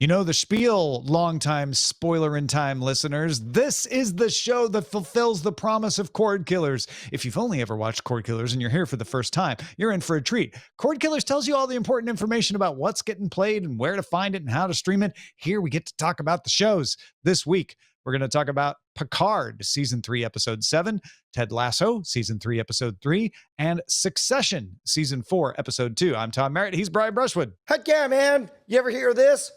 You know the spiel, longtime Spoilerin time listeners. This is the show that fulfills the promise of Cordkillers. If you've only ever watched Cordkillers and you're here for the first time, you're in for a treat. Cordkillers tells you all the important information about what's getting played and where to find it and how to stream it. Here we get to talk about the shows. This week, we're going to talk about Picard, Season 3, Episode 7, Ted Lasso, Season 3, Episode 3, and Succession, Season 4, Episode 2. I'm Tom Merritt. He's Brian Brushwood. Heck yeah, man. You ever hear this?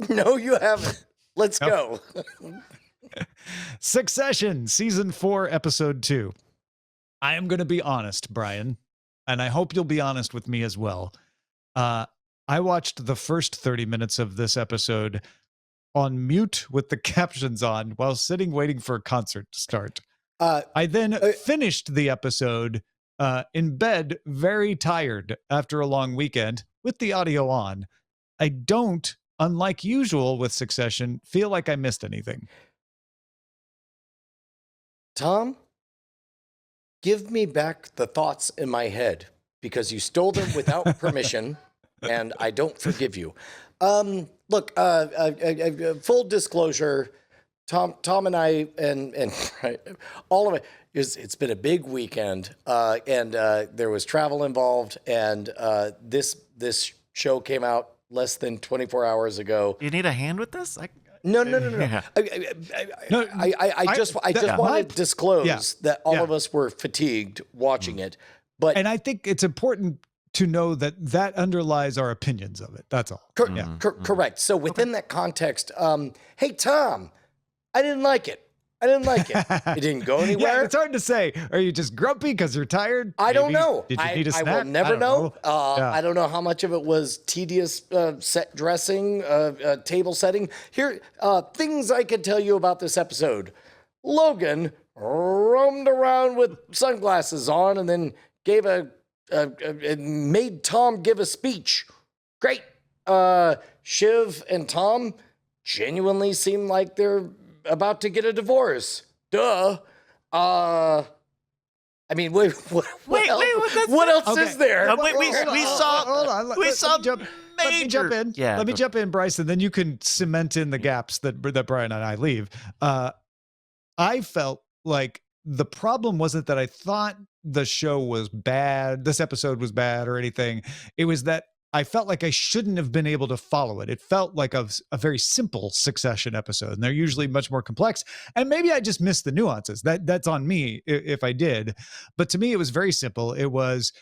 No, you haven't. Let's go. Succession, Season 4, Episode 2. I am going to be honest, Brian, and I hope you'll be honest with me as well. I watched the first 30 minutes of this episode on mute with the captions on while sitting waiting for a concert to start. I then finished the episode in bed, very tired after a long weekend with the audio on. I don't, unlike usual with Succession, feel like I missed anything. Tom, give me back the thoughts in my head because you stole them without permission, and I don't forgive you. Look, full disclosure, Tom and I and all of it it's been a big weekend, and there was travel involved, and this show came out less than 24 hours ago. You need a hand with this? No. Yeah. I just want to disclose that all of us were fatigued watching it, and I think it's important to know that underlies our opinions of it. That's all. Correct. So within that context, hey Tom, I didn't like it. It didn't go anywhere. Yeah, it's hard to say. Are you just grumpy because you're tired? I don't know. Did you need a snack? I will never know. I don't know how much of it was tedious set dressing, table setting. Here, things I could tell you about this episode. Logan roamed around with sunglasses on and then gave made Tom give a speech. Great. Shiv and Tom genuinely seem like they're about to get a divorce. Duh. I mean, what else is there? We saw Let me jump in. Yeah, let me jump in, Bryce, and then you can cement in the gaps that Brian and I leave. I felt like the problem wasn't that I thought the show was bad, this episode was bad or anything. It was that I felt like I shouldn't have been able to follow it. It felt like a very simple Succession episode, and they're usually much more complex. And maybe I just missed the nuances. That's on me if I did. But to me, it was very simple. It was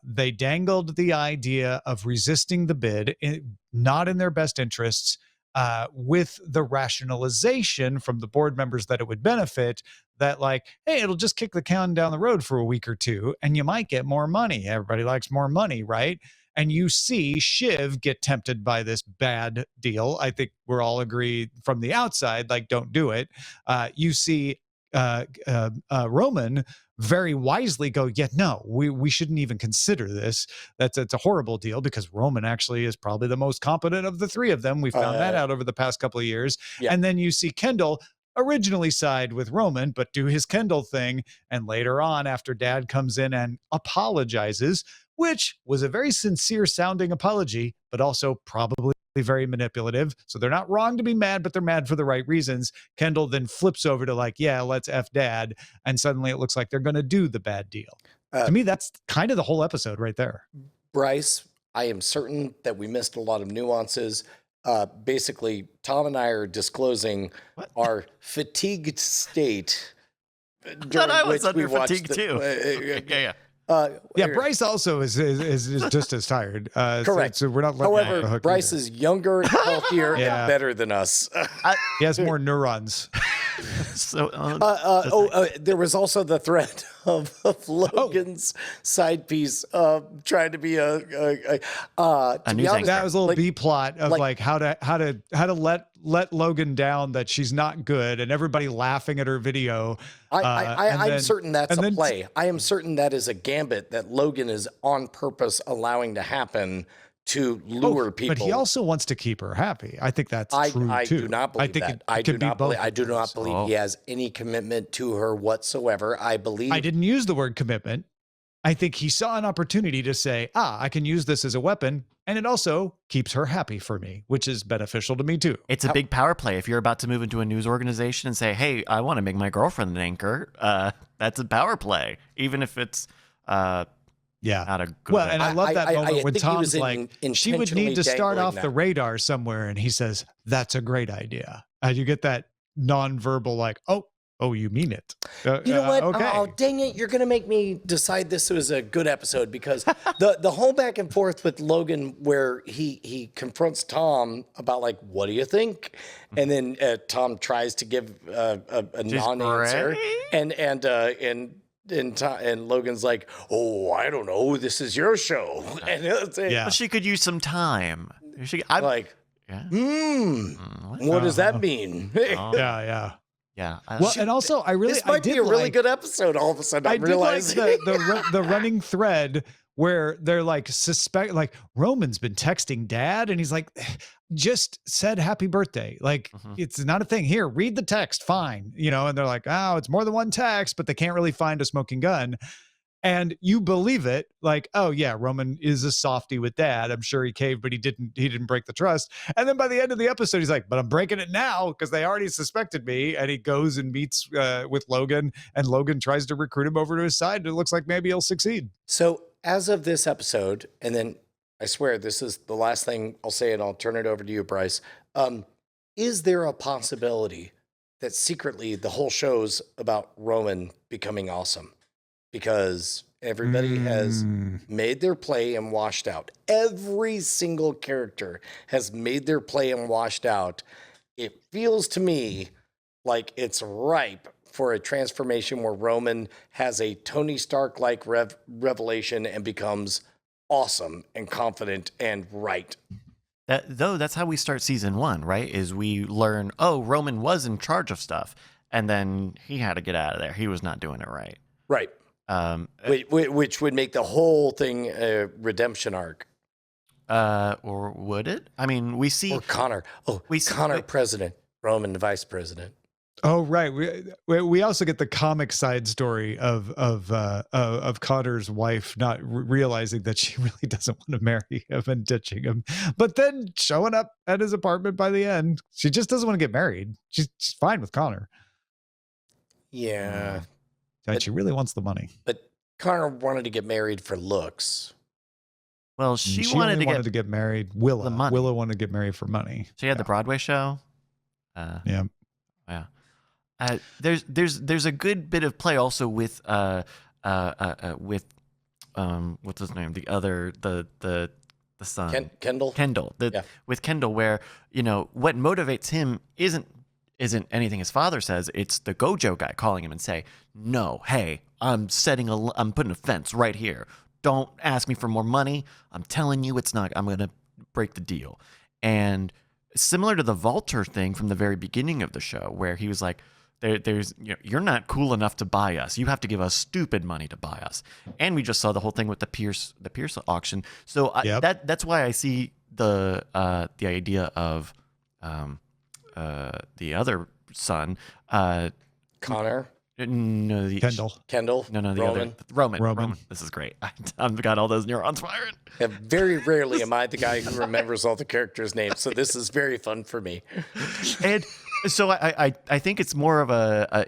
they dangled the idea of resisting the bid, not in their best interests, with the rationalization from the board members that it would benefit, that like, hey, it'll just kick the can down the road for a week or two, and you might get more money. Everybody likes more money, right? And you see Shiv get tempted by this bad deal. I think we're all agreed from the outside, like, don't do it. You see Roman very wisely go, yeah, no, we shouldn't even consider this. It's a horrible deal because Roman actually is probably the most competent of the three of them. We found that out over the past couple of years. Yeah. And then you see Kendall originally side with Roman, but do his Kendall thing. And later on, after Dad comes in and apologizes, which was a very sincere sounding apology, but also probably very manipulative. So they're not wrong to be mad, but they're mad for the right reasons. Kendall then flips over to like, yeah, let's F Dad. And suddenly it looks like they're going to do the bad deal. To me, that's kind of the whole episode right there. Bryce, I am certain that we missed a lot of nuances. Basically, Tom and I are disclosing our fatigued state. I thought I was under fatigue too. Bryce also is just as tired. Correct. So we're not. However, Bryce is younger, healthier, and better than us. He has more neurons. So, there was also the threat of Logan's side piece trying to be a news anchor. That was a little B plot of like how to let Logan down, that she's not good, and everybody laughing at her video. I'm certain that's a play. I am certain that is a gambit that Logan is on purpose allowing to happen to lure people. But he also wants to keep her happy. I think that's true too. I do not believe that. I do not believe he has any commitment to her whatsoever. I believe I didn't use the word commitment. I think he saw an opportunity to say, I can use this as a weapon, and it also keeps her happy for me, which is beneficial to me too. It's a big power play. If you're about to move into a news organization and say, hey, I want to make my girlfriend an anchor, that's a power play, even if it's not a good Well, and I love that moment when Tom's like, she would need to start off the radar somewhere, and he says, that's a great idea. And you get that nonverbal like, oh, you mean it. You know what? Okay. Oh, dang it. You're going to make me decide this was a good episode because the whole back and forth with Logan where he confronts Tom about like, what do you think? And then Tom tries to give a non-answer. And Logan's like, oh, I don't know. This is your show. And Well, she could use some time. I'm like, what does that mean? Yeah. Well, and also, this might be a really good episode. All of a sudden, I'm realizing the running thread where they're like Roman's been texting Dad, and he's like, just said happy birthday. Like it's not a thing. Here, read the text. Fine, And they're like, oh, it's more than one text, but they can't really find a smoking gun. And you believe it, like, oh yeah, Roman is a softie with Dad. I'm sure he caved, but he didn't break the trust. And then by the end of the episode, he's like, but I'm breaking it now because they already suspected me. And he goes and meets with Logan, and Logan tries to recruit him over to his side. And it looks like maybe he'll succeed. So as of this episode, and then I swear this is the last thing I'll say, and I'll turn it over to you, Bryce. Is there a possibility that secretly the whole show's about Roman becoming awesome? Because everybody has made their play and washed out. Every single character has made their play and washed out. It feels to me like it's ripe for a transformation where Roman has a Tony Stark-like revelation and becomes awesome and confident and right. That's how we start season 1, right? Is we learn, Roman was in charge of stuff, and then he had to get out of there. He was not doing it right. Right. Which would make the whole thing a redemption arc. Or would it? I mean, we see... Or Connor. Connor president, Roman vice president. Oh, right. We also get the comic side story of Connor's wife not realizing that she really doesn't want to marry him and ditching him, but then showing up at his apartment by the end. She just doesn't want to get married. She's fine with Connor. Yeah. But she really wants the money. But Connor wanted to get married for looks. Well, she wanted to get married. Willow wanted to get married for money. She had the Broadway show. Yeah. There's a good bit of play also with what's his name? The son. Kendall. With Kendall, where what motivates him isn't anything his father says. It's the Gojo guy calling him and say, no, hey, I'm putting a fence right here. Don't ask me for more money. I'm telling you I'm going to break the deal. And similar to the Walter thing from the very beginning of the show, where he was like, you're not cool enough to buy us. You have to give us stupid money to buy us. And we just saw the whole thing with the Pierce auction. So that's why I see the idea of the other son, Connor. No, Kendall. No, the Roman. other Roman. This is great. I've got all those neurons firing. Yeah, very rarely am I the guy who remembers all the characters' names, so this is very fun for me. And so I think it's more of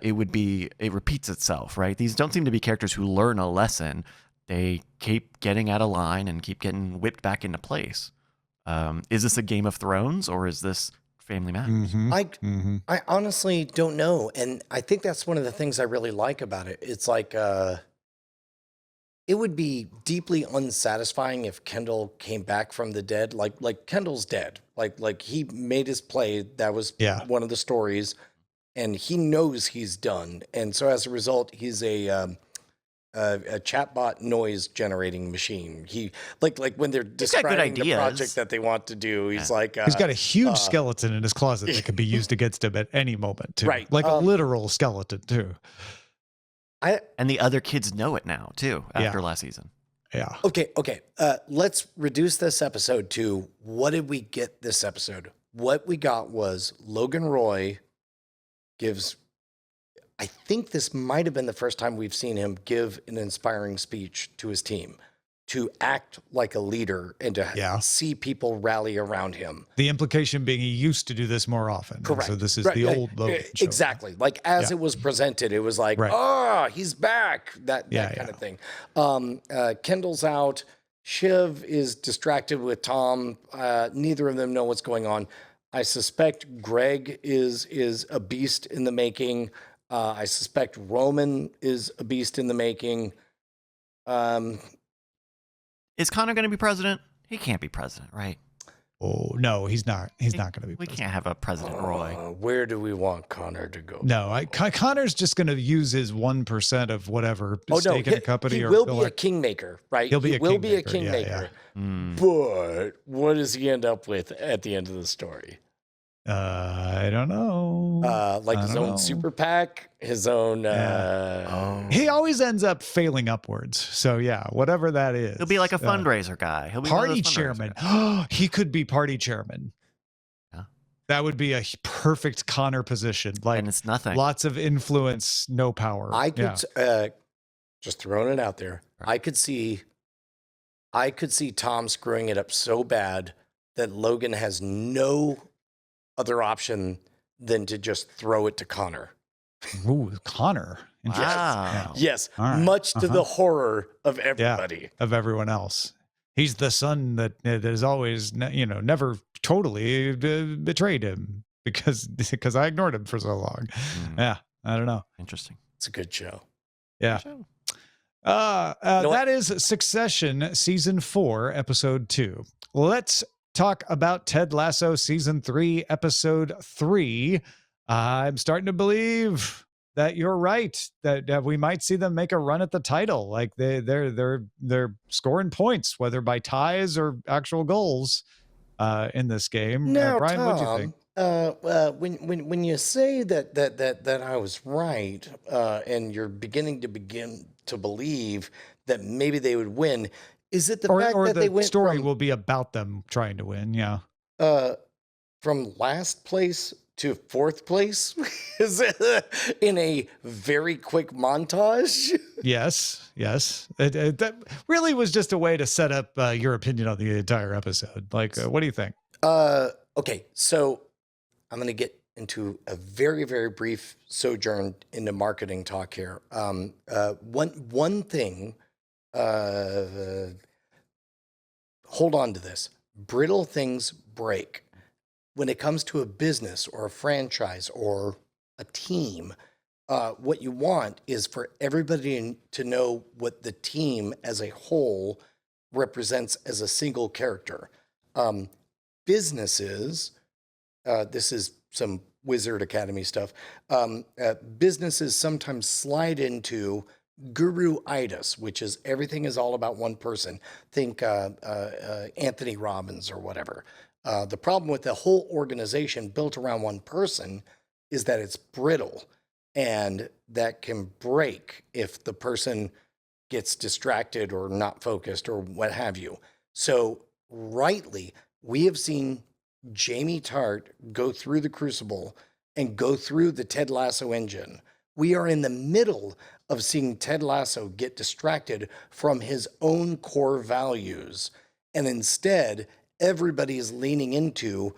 it repeats itself, right? These don't seem to be characters who learn a lesson. They keep getting out of line and keep getting whipped back into place. Is this a Game of Thrones, or is this Family Matters? I honestly don't know, and I think that's one of the things I really like about it. It's like it would be deeply unsatisfying if Kendall came back from the dead. Like Kendall's dead. Like he made his play. That was one of the stories, and he knows he's done. And so as a result, he's a chatbot noise generating machine. He like when they're describing the project that they want to do, he's like he's got a huge skeleton in his closet that could be used against him at any moment too. Right. Like a literal skeleton too. And the other kids know it now too after last season. Yeah. Okay. Let's reduce this episode to what did we get this episode? What we got was Logan Roy gives I think this might have been the first time we've seen him give an inspiring speech to his team, to act like a leader and to see people rally around him. The implication being he used to do this more often. Correct. So this is the old Logan show. Exactly. Like as it was presented, it was like, he's back. That kind of thing. Kendall's out. Shiv is distracted with Tom. Neither of them know what's going on. I suspect Greg is a beast in the making. I suspect Roman is a beast in the making. Is Connor going to be president? He can't be president, right? Oh, no, he's not. He's not going to be We president. can't have a President Roy. Where do we want Connor to go? No, Connor's just going to use his 1% of whatever stake in a company. He will be a kingmaker, right? He'll be a kingmaker. But what does he end up with at the end of the story? I don't know. Like his own super PAC, his own. He always ends up failing upwards. So yeah, whatever that is. He'll be like a fundraiser guy. He'll be party chairman. He could be party chairman. Yeah. That would be a perfect Connor position. Like, and it's nothing. Lots of influence, no power. I could just throwing it out there. Right. I could see Tom screwing it up so bad that Logan has no other option than to just throw it to Connor. Ooh, Connor. Wow. Yes. Much to the horror of everybody. Of everyone else. He's the son that has always, never totally betrayed him because I ignored him for so long. Yeah. I don't know. Interesting. It's a good show. Yeah. That is Succession season 4, episode 2. Let's talk about Ted Lasso season 3, episode 3. I'm starting to believe that you're right, that we might see them make a run at the title. Like they're scoring points, whether by ties or actual goals in this game. Now, Brian, Tom, what'd you think? When you say that I was right, and you're beginning to believe that maybe they would win, is it the fact that they went story will be about them trying to win? Yeah. From last place to 4th place is in a very quick montage. Yes. That really was just a way to set up your opinion on the entire episode. Like, what do you think? Okay, so I'm going to get into a very, very brief sojourn into marketing talk here. One thing. Hold on to this. Brittle things break. When it comes to a business or a franchise or a team, what you want is for everybody to know what the team as a whole represents as a single character. Businesses, this is some Wizard Academy stuff, businesses sometimes slide into guru-itis, which is everything is all about one person. Think Anthony Robbins or whatever. The problem with the whole organization built around one person is that it's brittle, and that can break if the person gets distracted or not focused or what have you. So rightly, we have seen Jamie Tart go through the crucible and go through the Ted Lasso engine. We are in the middle of seeing Ted Lasso get distracted from his own core values. And instead, everybody is leaning into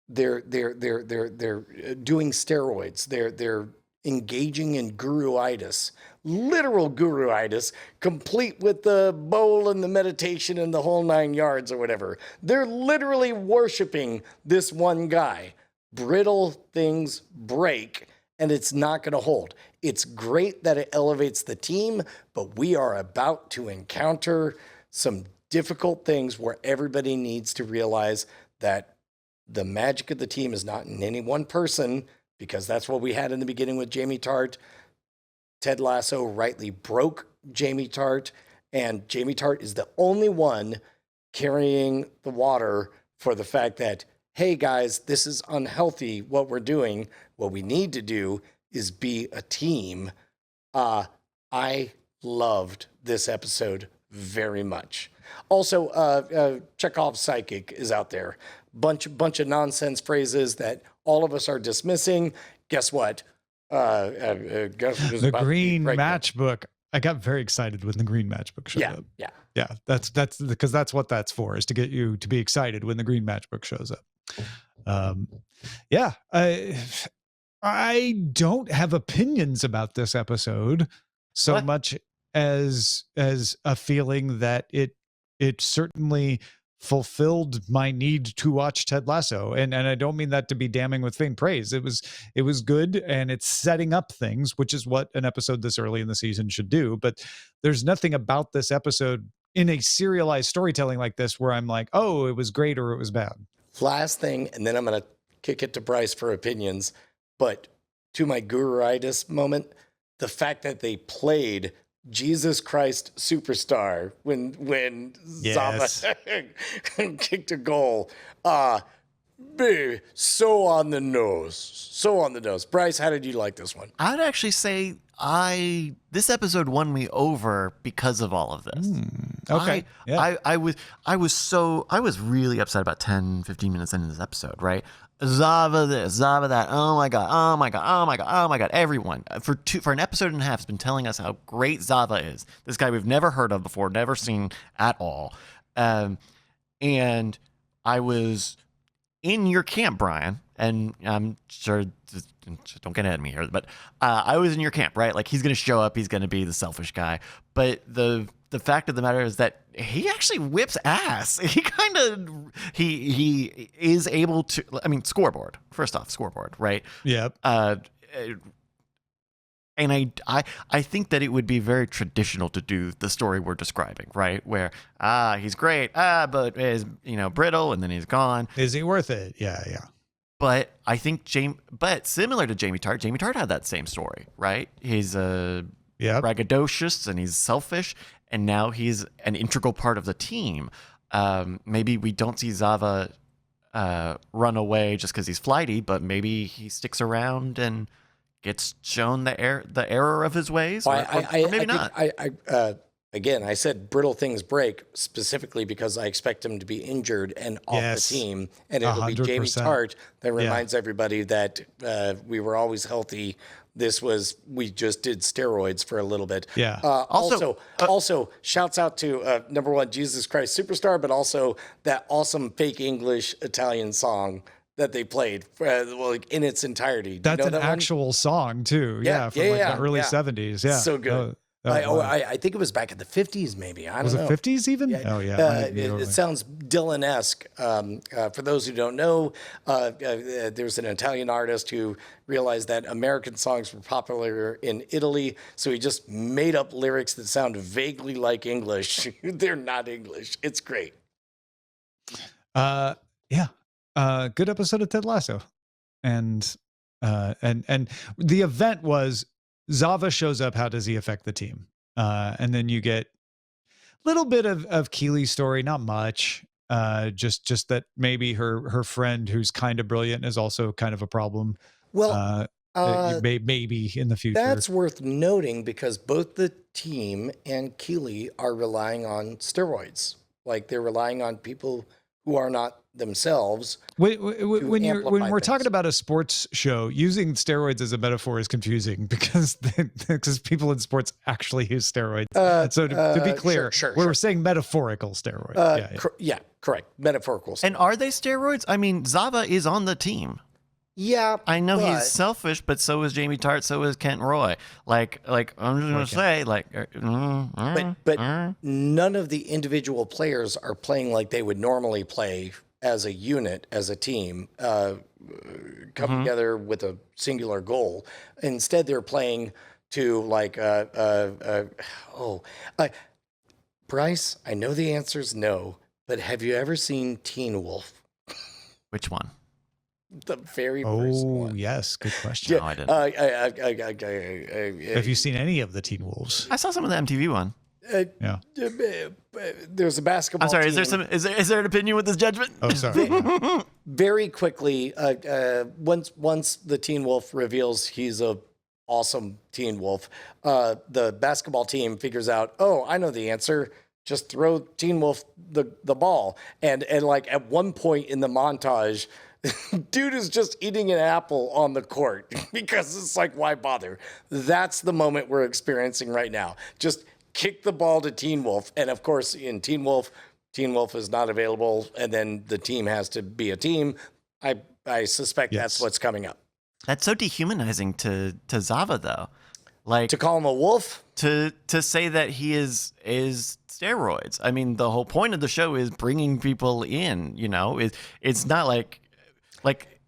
they're doing steroids. They're engaging in guru-itis, literal guru-itis, complete with the bowl and the meditation and the whole 9 yards or whatever. They're literally worshiping this one guy. Brittle things break, and it's not going to hold. It's great that it elevates the team, but we are about to encounter some difficult things where everybody needs to realize that the magic of the team is not in any one person, because that's what we had in the beginning with Jamie Tart. Ted Lasso rightly broke Jamie Tart, and Jamie Tart is the only one carrying the water for the fact that, hey guys, this is unhealthy what we're doing. What we need to do is be a team. I loved this episode very much. Also, Chekhov's psychic is out there. Bunch of nonsense phrases that all of us are dismissing. Guess what? Gus was The about to be green pregnant. matchbook. I got very excited when the green matchbook showed Yeah, up. yeah. Yeah, that's because that's what that's for, is to get you to be excited when the green matchbook shows up. Yeah, I don't have opinions about this episode so What? much as a feeling that it certainly fulfilled my need to watch Ted Lasso, and I don't mean that to be damning with faint praise. It was good, and it's setting up things, which is what an episode this early in the season should do. But there's nothing about this episode in a serialized storytelling like this where I'm like, oh, it was great or it was bad. Last thing, and then I'm going to kick it to Bryce for opinions. But to my guru-itis moment, the fact that they played Jesus Christ Superstar when Yes. Zava kicked a goal, so on the nose. So on the nose. Bryce, how did you like this one? I'd actually say this episode won me over because of all of this. Okay. I was really upset about 10, 15 minutes into this episode, right? Zava this, Zava that. Oh my god, oh my god, oh my god, oh my god. Everyone for an episode and a half has been telling us how great Zava is. This guy we've never heard of before, never seen at all. And I was in your camp, Brian, and I'm sure, don't get ahead of me here, but I was in your camp, right? Like, he's going to show up, he's going to be the selfish guy. But the fact of the matter is that he actually whips ass. He kind of, he is able to, I mean, scoreboard, right? Yep. And I think that it would be very traditional to do the story we're describing, right? Where, he's great, but is, brittle, and then he's gone. Is he worth it? Yeah. But I think but similar to Jamie Tart had that same story, right? He's braggadocious and he's selfish, and now he's an integral part of the team. Maybe we don't see Zava run away just because he's flighty, but maybe he sticks around and gets shown the error of his ways, or maybe not. Again, I said brittle things break specifically because I expect him to be injured and off the team, and it'll be Jamie 100%. Tart that reminds everybody that we were always healthy. We just did steroids for a little bit. Yeah. Also, shouts out to number one, Jesus Christ Superstar, but also that awesome fake English Italian song that they played in its entirety. That's an actual song too. Yeah. From the early 70s. Yeah. So good. I think it was back in the 50s, maybe. I don't know. Was it 50s even? Yeah. Oh, yeah. It sounds Dylan-esque. For those who don't know, there's an Italian artist who realized that American songs were popular in Italy, so he just made up lyrics that sound vaguely like English. They're not English. It's great. Yeah. Good episode of Ted Lasso. And the event was Zava shows up. How does he affect the team? And then you get a little bit of Keely's story, not much. Just that maybe her friend, who's kind of brilliant, is also kind of a problem. Well, maybe in the future. That's worth noting because both the team and Keely are relying on steroids. Like, they're relying on people who are not themselves. When we're things. talking about a sports show, using steroids as a metaphor is confusing because people in sports actually use steroids. So to be clear, we're saying metaphorical steroids. Correct. Metaphorical steroids. And are they steroids? I mean, Zava is on the team. Yeah, I know he's selfish, but so is Jamie Tart, so is Kent Roy. Like I'm just gonna say, but none of the individual players are playing like they would normally play as a unit, as a team, come together with a singular goal. Instead, they're playing to Bryce, I know the answer is no, but have you ever seen Teen Wolf? Which one? The very first one. Oh, yes. Good question. No, I didn't. Have you seen any of the Teen Wolves? I saw some of the MTV one. Yeah. There's a basketball I'm sorry, team. is there an opinion with this judgment? Oh, sorry. Very quickly, once the Teen Wolf reveals he's a awesome Teen Wolf, the basketball team figures out, oh, I know the answer. Just throw Teen Wolf the ball. And like at one point in the montage, dude is just eating an apple on the court because it's like, why bother? That's the moment we're experiencing right now. Just kick the ball to Teen Wolf. And of course, in Teen Wolf is not available. And then the team has to be a team. I suspect that's what's coming up. That's so dehumanizing to Zava, though. Like, to call him a wolf? To say that he is steroids. I mean, the whole point of the show is bringing people in, you know? It's not like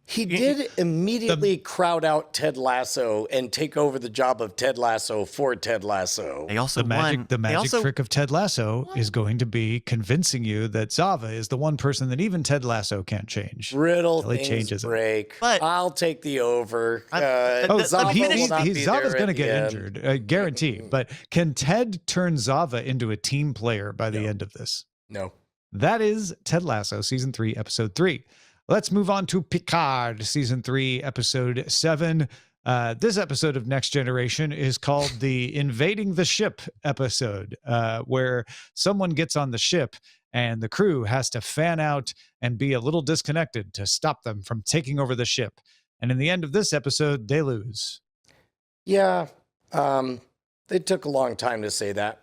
he did immediately crowd out Ted Lasso and take over the job of Ted Lasso for Ted Lasso. They also the magic trick of Ted Lasso is going to be convincing you that Zava is the one person that even Ted Lasso can't change. Riddle things break. But I'll take the over. Zava's going to get injured, guaranteed. But can Ted turn Zava into a team player by the end of this? No. That is Ted Lasso, Season 3, Episode 3. Let's move on to Picard, Season 3, Episode 7. This episode of Next Generation is called the Invading the Ship episode, where someone gets on the ship and the crew has to fan out and be a little disconnected to stop them from taking over the ship. And in the end of this episode, they lose. Yeah, they took a long time to say that.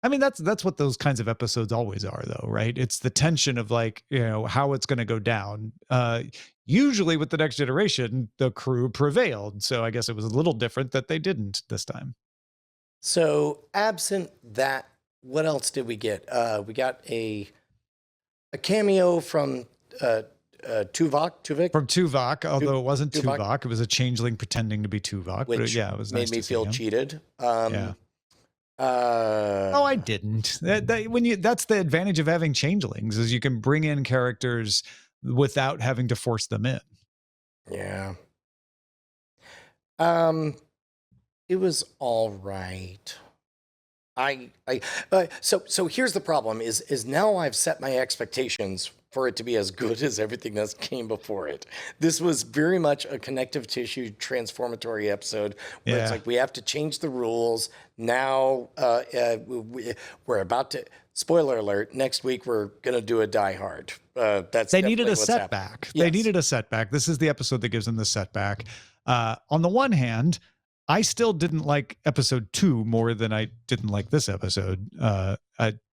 I mean, that's what those kinds of episodes always are, though, right? It's the tension of like, you know, how it's going to go down. Usually with the Next Generation, the crew prevailed. So I guess it was a little different that they didn't this time. So absent that, what else did we get? We got a cameo from Tuvok. From Tuvok, although it wasn't Tuvok. It was a changeling pretending to be Tuvok. Which it was made nice me to feel see him. cheated. I didn't. That's the advantage of having changelings, is you can bring in characters without having to force them in. Yeah. It was all right. So here's the problem is now I've set my expectations for it to be as good as everything that came before it. This was very much a connective tissue transformatory episode where it's like we have to change the rules. Now we're about to, spoiler alert, next week we're going to do a Die Hard. They needed a setback. Yes. They needed a setback. This is the episode that gives them the setback. On the one hand, I still didn't like episode 2 more than I didn't like this episode.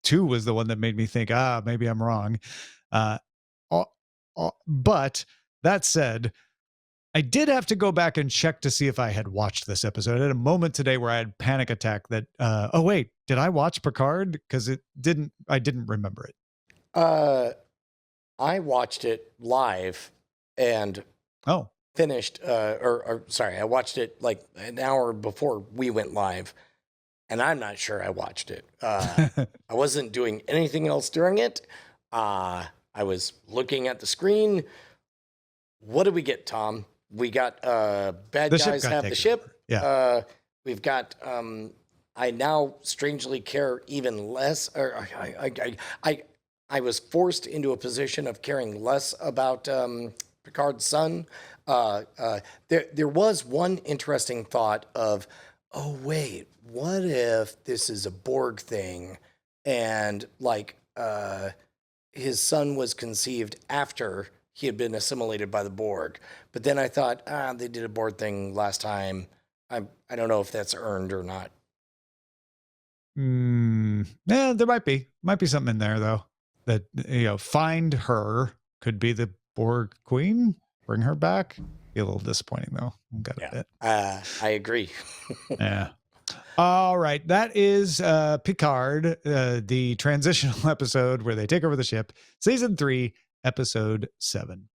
2 was the one that made me think, maybe I'm wrong. But that said, I did have to go back and check to see if I had watched this episode. I had a moment today where I had panic attack that, oh wait, did I watch Picard? Because I didn't remember it. I watched it live and finished, I watched it like an hour before we went live, and I'm not sure I watched it. I wasn't doing anything else during it. I was looking at the screen. What did we get, Tom? We got bad guys have the ship. Yeah. We've got I now strangely care even less. Or I was forced into a position of caring less about Picard's son. There was one interesting thought of, oh wait, what if this is a Borg thing, and like his son was conceived after he had been assimilated by the Borg. But then I thought, they did a Borg thing last time. I don't know if that's earned or not. Yeah, there might be something in there though. That, you know, find her could be the Borg queen, bring her back. Be a little disappointing though. I agree. Yeah. All right. That is Picard, the transitional episode where they take over the ship, season 3, episode 7.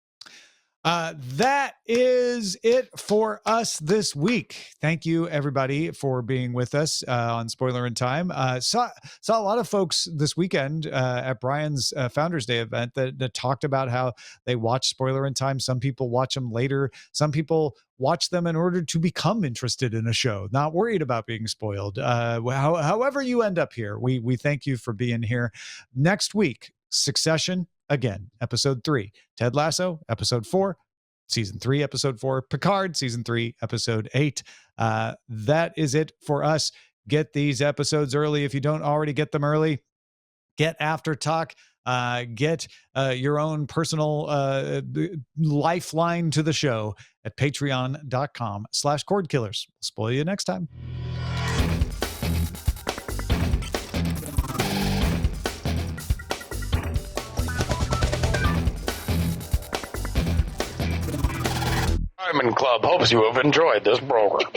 That is it for us this week. Thank you, everybody, for being with us on Spoilerin Time. Saw a lot of folks this weekend at Brian's Founders Day event that talked about how they watch Spoilerin Time. Some people watch them later. Some people watch them in order to become interested in a show, not worried about being spoiled. However you end up here, we thank you for being here. Next week, Succession. Again, episode 3, Ted Lasso, episode 4, season 3, episode 4, Picard, season 3, episode 8. That is it for us. Get these episodes early. If you don't already get them early, get After Talk. Get your own personal lifeline to the show at patreon.com/Cordkillers. Spoil you next time. Diamond Club hopes you have enjoyed this program.